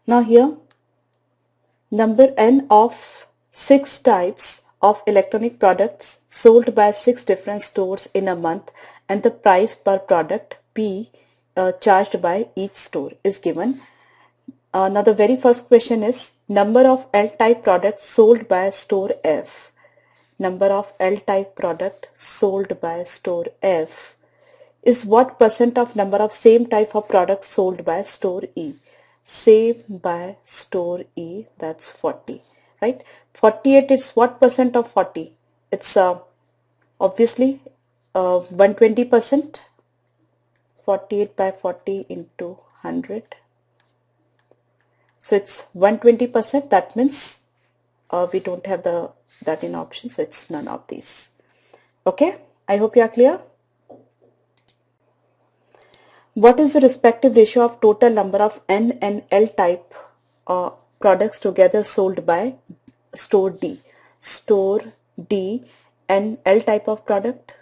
Now here, number n of 6 types of electronic products sold by 6 different stores in a month, and the price per product P charged by each store is given. Now the very first question is number of L-type products sold by store F. Number of L-type product sold by store F is what percent of number of same type of products sold by store E. Same by store E, that's 40, right? 48, it's what percent of 40? It's obviously 120%. 48 by 40 into 100. So it's 120%. That means we don't have that in option, so it's none of these. Okay, I hope you are clear. What is the respective ratio of total number of N and L type products together sold by store D? Store D, and L type of product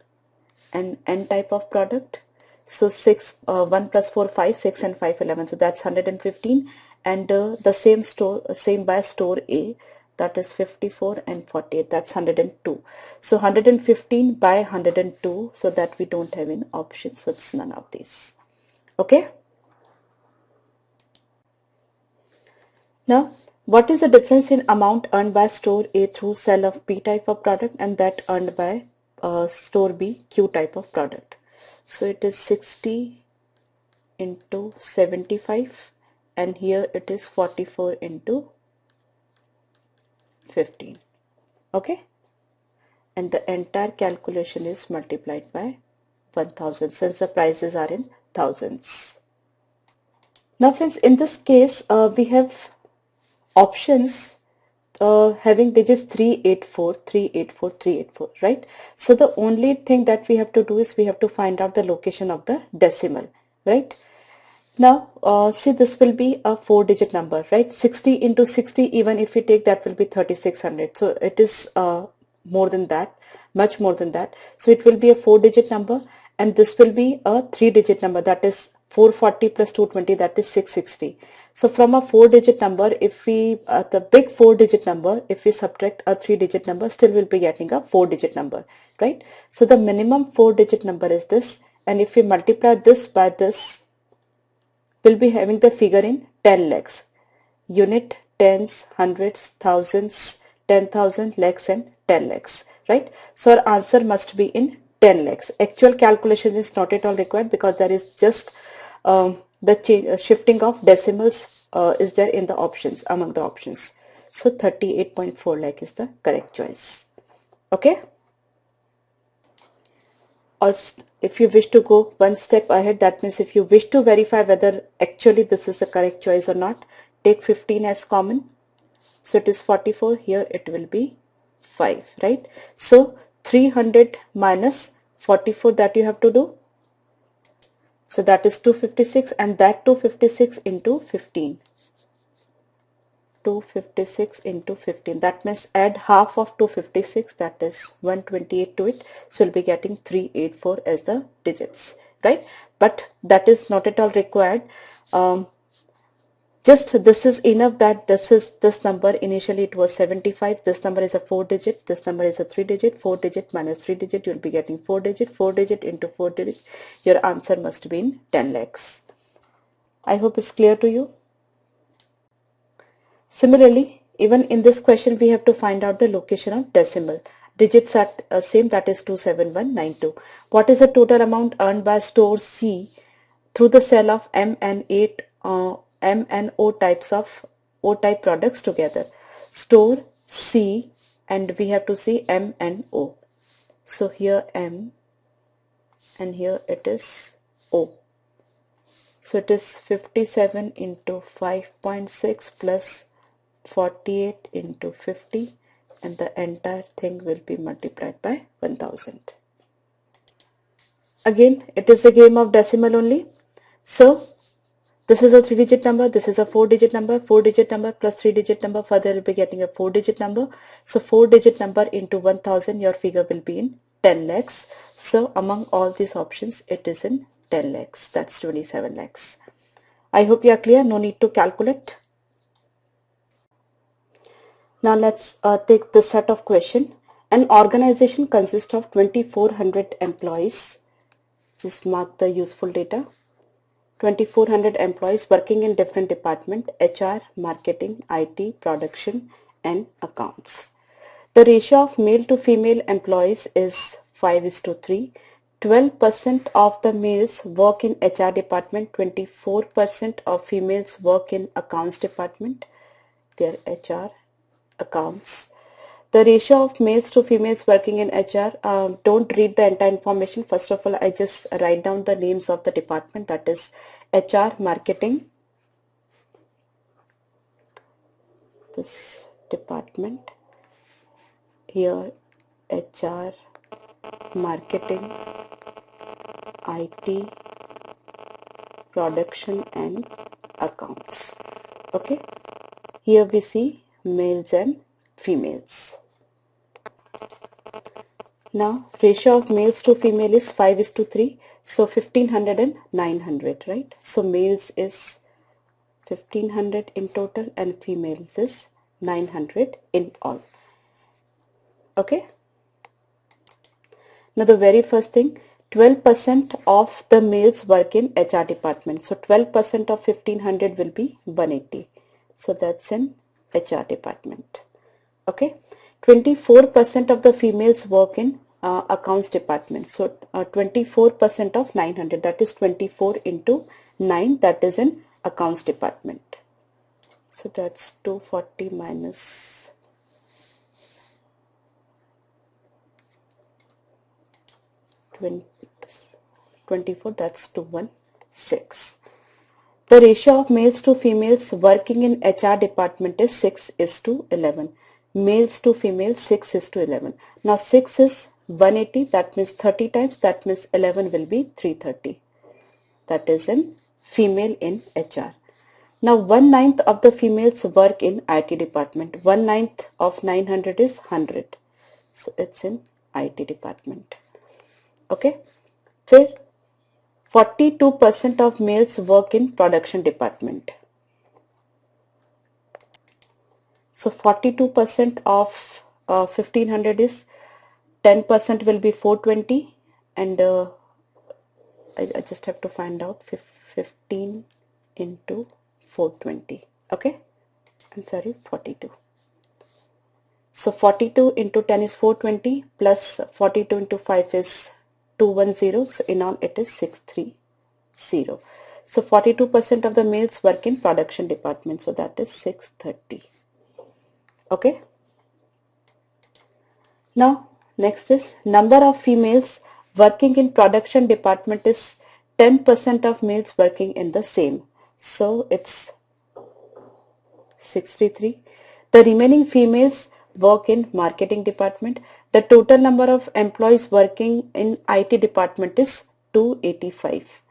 and N type of product. So 1 plus 4, 5, 6 and 5, 11. So that's 115. And the same by store A, that is 54 and 48, that's 102. So 115 by 102, so that we don't have an option, so it's none of these. Okay. Now, what is the difference in amount earned by store A through sale of P type of product and that earned by store B Q type of product? So it is 60 into 75, and here it is 44 into 15. Okay, and the entire calculation is multiplied by 1000 since the prices are in thousands. Now friends, in this case we have options having digits 384, 384, 384, right? So the only thing that we have to do is we have to find out the location of the decimal, right? Now see, this will be a 4-digit number, right? 60 into 60, even if we take, that will be 3600. So it is more than that, much more than that. So it will be a 4-digit number, and this will be a 3-digit number, that is 440 plus 220, that is 660. So from a 4-digit number, if we the big 4-digit number, if we subtract a 3-digit number, still we'll be getting a 4-digit number, right? So the minimum 4-digit number is this, and if we multiply this by this, we'll be having the figure in 10 lakhs. Unit, tens, hundreds, thousands, 10,000, lakhs and 10 lakhs, right? So our answer must be in 10 lakhs. Actual calculation is not at all required because there is just the shifting of decimals is there in the options, among the options. So 38.4 lakh is the correct choice. Okay. Or if you wish to go one step ahead, that means if you wish to verify whether actually this is the correct choice or not, take 15 as common. So it is 44, here it will be 5, right? So 300 minus 44 that you have to do. So that is 256, and that 256 into 15. 256 into 15, that means add half of 256, that is 128 to it, so we'll be getting 384 as the digits, right? But that is not at all required. Just this is enough, that this number initially it was 75, this number is a 4-digit, this number is a 3-digit, 4-digit minus 3-digit, you'll be getting 4-digit, 4-digit into 4-digit, your answer must be in 10 lakhs. I hope it's clear to you. Similarly, even in this question, we have to find out the location of decimal. Digits are same, that is 27192. What is the total amount earned by store C through the sale of M and O types of O-type products together? Store C, and we have to see M and O. So here M, and here it is O. So it is 57 into 5.6 plus 48 into 50, and the entire thing will be multiplied by 1000. Again, it is a game of decimal only. So this is a 3-digit number, this is a 4-digit number, 4-digit number plus 3-digit number, further you'll be getting a 4-digit number. So 4-digit number into 1000, your figure will be in 10 lakhs. So among all these options, it is in 10 lakhs, that's 27 lakhs. I hope you are clear, no need to calculate. Now let's take the set of question. An organization consists of 2400 employees. Just mark the useful data. 2400 employees working in different departments: HR, marketing, IT, production, and accounts. The ratio of male to female employees is 5:3. 12% of the males work in HR department, 24% of females work in accounts department. Their HR, accounts. The ratio of males to females working in HR, don't read the entire information. First of all, I just write down the names of the department, that is HR, marketing, this department, here HR, marketing, IT, production and accounts. Okay, here we see males and females. Now ratio of males to female is 5:3, so 1500 and 900, right? So males is 1500 in total and females is 900 in all. Okay, now the very first thing, 12% of the males work in HR department, so 12% of 1500 will be 180, so that's in HR department. Okay, 24% of the females work in accounts department, so 24% of 900, that is 24 into 9, that is in accounts department. So that's 240 minus 24, that's 216. The ratio of males to females working in HR department is 6:11. Males to females 6:11. Now 6 is 180, that means 30 times, that means 11 will be 330. That is in female in HR. Now 1/9 of the females work in IT department. 1/9 of 900 is 100. So it's in IT department. Okay. फिर 42% of males work in production department. So 42% of 1500 is 10% will be 420, and I just have to find out 15 into 420. Okay, I'm sorry, 42. So 42 into 10 is 420 plus 42 into 5 is 210. So in all it is 630. So 42% of the males work in production department. So that is 630. Okay. Now next is number of females working in production department is 10% of males working in the same. So it's 63. The remaining females work in marketing department. The total number of employees working in IT department is 285,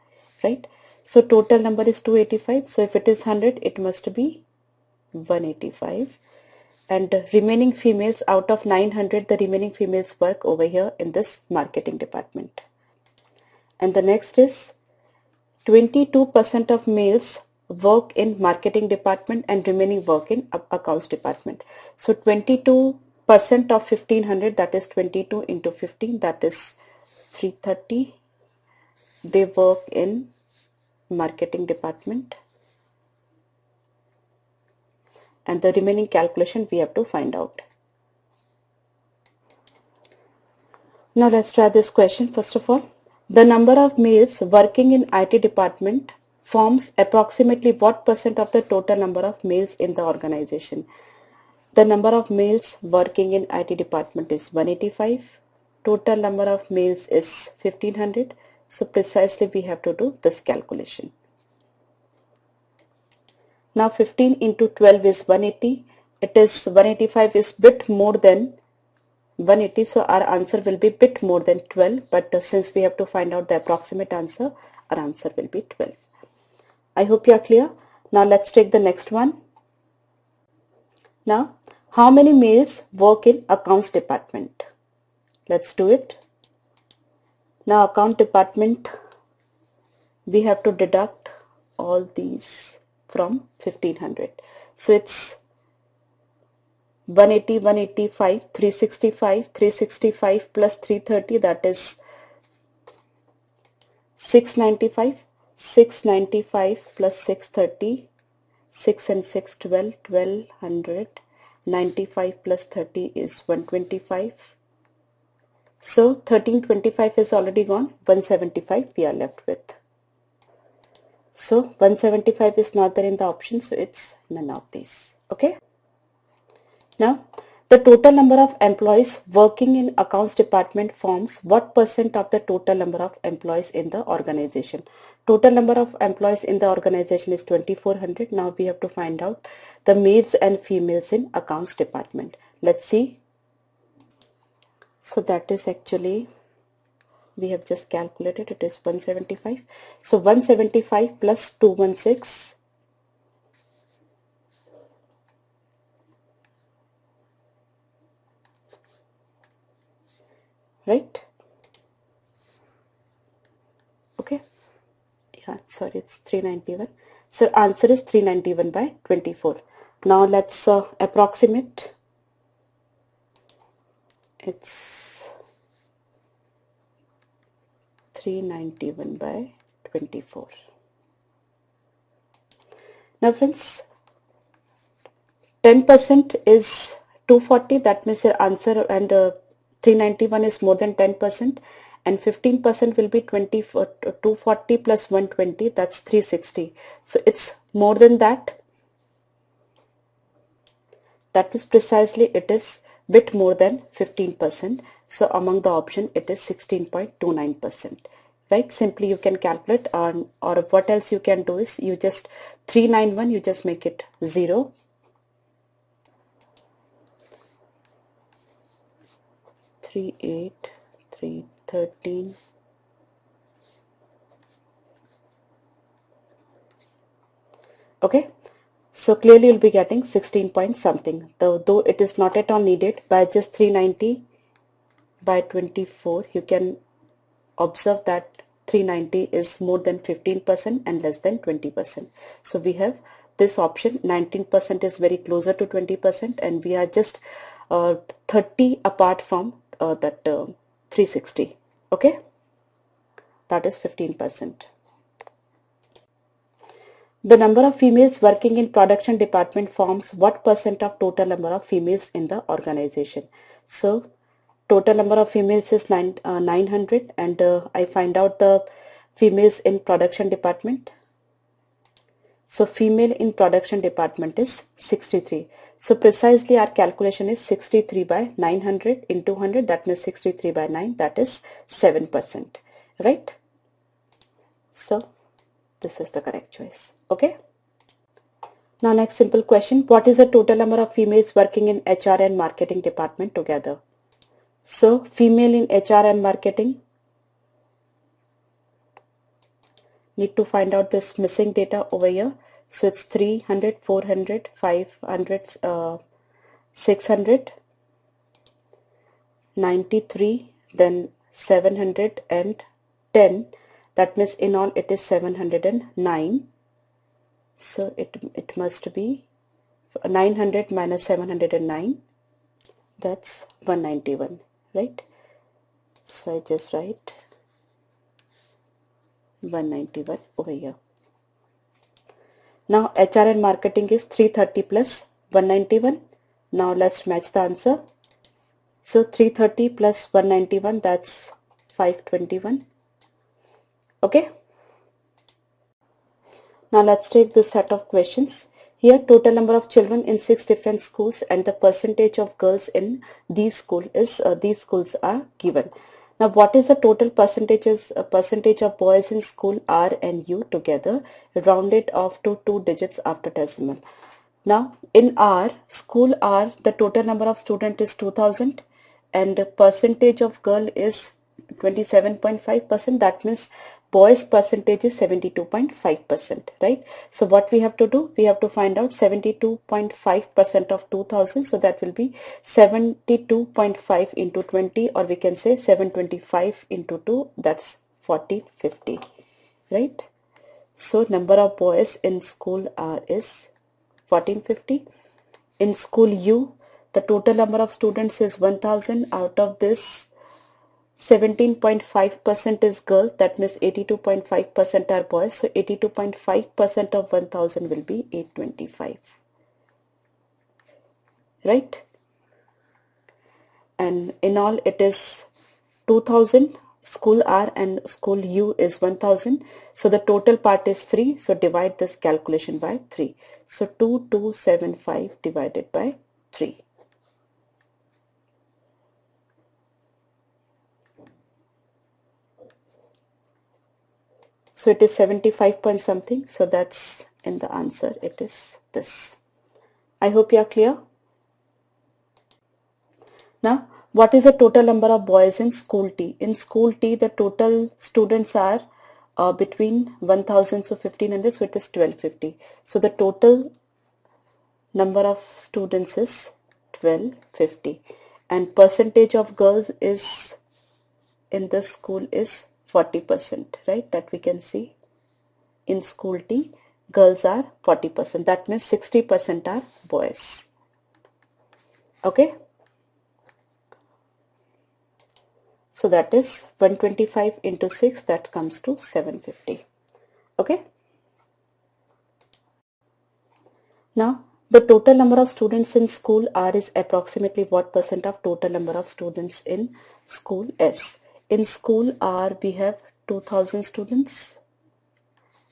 right? So total number is 285. So if it is 100, it must be 185. And remaining females, out of 900, the remaining females work over here in this marketing department. And the next is 22% of males work in marketing department and remaining work in accounts department. So 22% of 1500, that is 22 into 15, that is 330. They work in marketing department, and the remaining calculation we have to find out. Now let's try this question. First of all, the number of males working in IT department forms approximately what percent of the total number of males in the organization? The number of males working in IT department is 185. Total number of males is 1500. So precisely we have to do this calculation. Now 15 into 12 is 180. It is 185 is bit more than 180, so our answer will be bit more than 12, but since we have to find out the approximate answer, our answer will be 12. I hope you are clear. Now let's take the next one. Now, how many males work in accounts department? Let's do it. Now account department, we have to deduct all these from 1500. So it's 180, 185, 365, 365 plus 330, that is 695, 695 plus 630, 6 and 6, 12, 1200, 95 plus 30 is 125. So 1325 is already gone, 175 we are left with. So 175 is not there in the option, so it's none of these. Okay. Now, the total number of employees working in accounts department forms what percent of the total number of employees in the organization? Total number of employees in the organization is 2400. Now we have to find out the males and females in accounts department. Let's see. So that is actually, we have just calculated, it is 175. So 175 plus 216. Right? Okay. Yeah, sorry, it's 391. So answer is 391 by 24. Now let's approximate. It's 391 by 24. Now friends, 10% is 240, that means your answer, and 391 is more than 10%, and 15% will be 240 plus 120, that's 360. So it's more than that. That is precisely, it is bit more than 15%. So among the option, it is 16.29%. Right? Simply you can calculate on, or what else you can do is you just 391, you just make it 0. 3, 8, 3, 13. Okay. So clearly you'll be getting 16 point something, though it is not at all needed. By just 390 by 24, you can observe that 390 is more than 15% and less than 20%. So we have this option, 19% is very closer to 20%, and we are just 30 apart from that 360. Okay, that is 15%. The number of females working in production department forms what percent of total number of females in the organization? So total number of females is 900, and I find out the females in production department. So female in production department is 63. So precisely our calculation is 63 by 900 into 100, that means 63 by 9, that is 7%, right? So this is the correct choice. Okay. Now next simple question, what is the total number of females working in HR and marketing department together? So female in HR and marketing, need to find out this missing data over here. So it's 300, 400, 500, 600, 93, then 710. That means in all it is 709. So it must be 900 minus 709. That's 191, right? So I just write 191 over here. Now HR and marketing is 330 plus 191. Now let's match the answer. So 330 plus 191, that's 521. Okay. Now let's take this set of questions. Here total number of children in 6 different schools and the percentage of girls in these schools are given. Now what is the total percentage of boys in school R and U together, rounded off to 2 digits after decimal. Now in R, school R, the total number of students is 2000 and the percentage of girl is 27.5%. That means boys percentage is 72.5%, right? So what we have to do, we have to find out 72.5% of 2000. So that will be 72.5 into 20, or we can say 725 into 2, that's 1450, right? So number of boys in school R is 1450. In school U, The total number of students is 1000. Out of this, 17.5% is girl. That means 82.5% are boys. So 82.5% of 1000 will be 825. Right? And in all it is 2000. School R and school U is 1000. So the total part is 3. So divide this calculation by 3. So 2275 divided by 3. So it is 75 point something. So that's in the answer. It is this. I hope you are clear. Now, what is the total number of boys in school T? In school T, the total students are between 1000 to 1500, so it is 1250. So the total number of students is 1250. And percentage of girls is in the school is 40%, right? That we can see. In school T, girls are 40%. That means 60% are boys. Okay? So that is 125 into 6, that comes to 750. Okay. Now, the total number of students in school R is approximately what percent of total number of students in school S? In school R, we have 2000 students.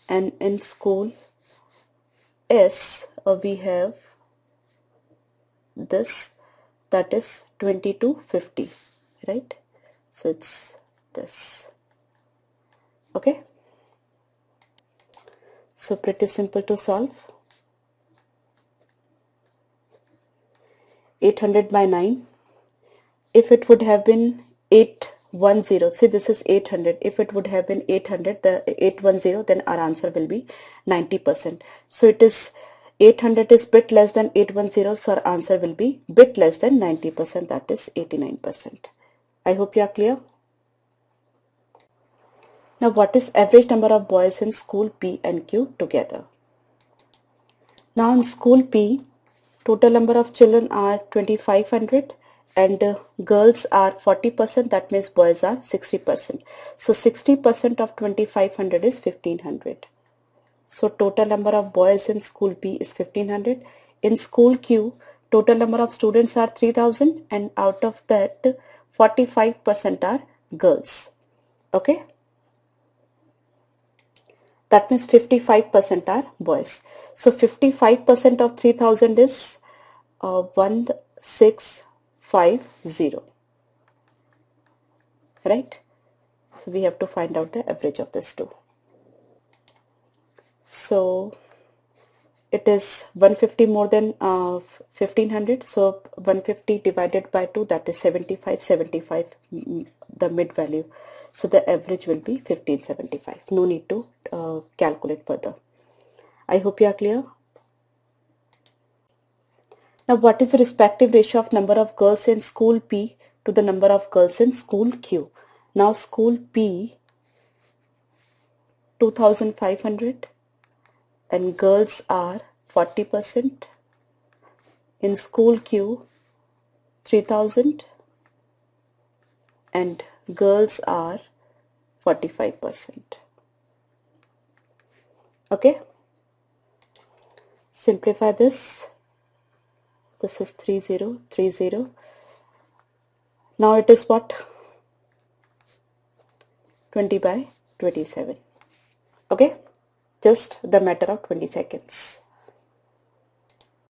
And in school S, we have this, that is 2250, right? So it's this. Okay. So pretty simple to solve. 800 by 9. If it would have been 810, see this is 800. If it would have been 800, the 810, then our answer will be 90%. So it is 800 is bit less than 810, so our answer will be bit less than 90%, that is 89%. I hope you are clear. Now, what is average number of boys in school P and Q together? Now, in school P, total number of children are 2500 and girls are 40%. That means boys are 60%. So 60% of 2500 is 1500. So total number of boys in school P is 1500. In school Q, total number of students are 3000 and out of that 45% are girls. Okay. That means 55% are boys. So 55% of 3000 is 1650. Right? So we have to find out the average of this too. So it is 150 more than 1500. So 150 divided by 2, that is 75, 75, the mid value. So the average will be 1575. No need to calculate further. I hope you are clear. Now, what is the respective ratio of number of girls in school P to the number of girls in school Q? Now, school P 2500 and girls are 40%. In school Q 3000 and girls are 45%. Okay. Simplify this. This is 3030. Now it is what? 20 by 27. Okay. Just the matter of 20 seconds.